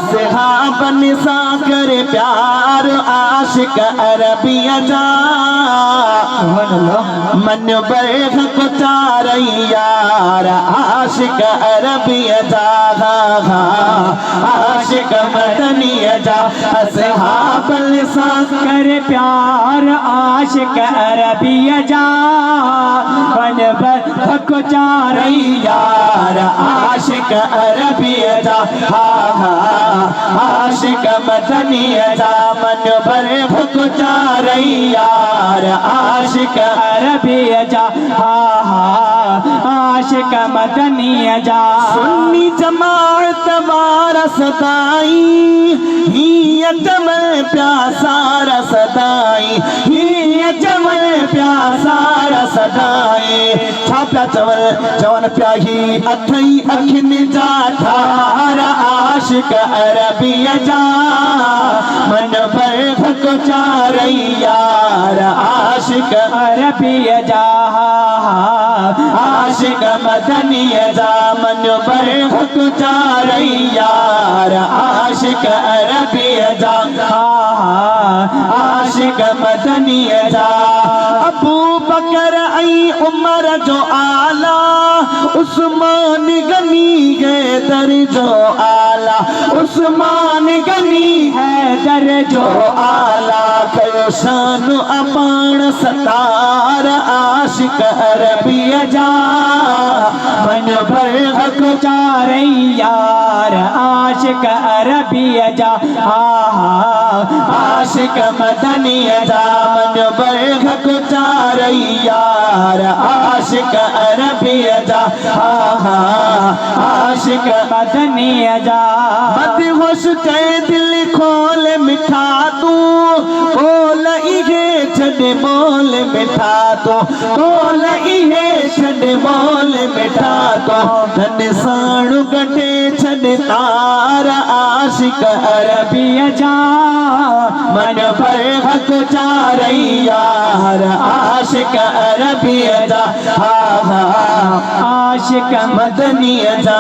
असहाबन सां करे प्यार आशिक अरबिया जा मन बरख को चारई यार आशिक अरबिया जा आशिक मदनिया जा असहाबन सां करे प्यार आशिक अरबिया जा मन बरख को चारई यार आशिक अरबिया जा आशिक मदनिया जा मन बरख को चारई यार आशिक अरबिया जा आशिक मदनिया जा सुन्नी जमात वारा सदाई ही जमल प्यासारा सदाई ही जमल प्यासारा सदाई छा प्या चवन प्या ही अथई अखिन जा ठार आशिक अरबिया जा मन बरख को चारई यार आशिक अरबिया जा आशिक मदनिया जा मन बरख को चारई यार आशिक अरबिया जा आशिक मदनिया जा अबू बकर आई उमर जो आला उस्मान गनी है दर जो आला उस्मान गनी है दर जो आला कयो शान अपान सतार आशिक अरबिया जा मन बरख को चारई यार आशिक अरबिया जा आशिक मदनिया जा मन बरख को चारई यार आशिक अरबिया जा आशिक मदनिया जा मदहोश चे दिल खोल मिठा तू बोल इहे छॾ बोल मिठा तो बोल इहे छॾ बोल मिठा तो धन साणु गटे छॾ तार आशिक अरबिया जा मन बरख को चारई यार आशिक अरबिया जा आशिक मदनिया जा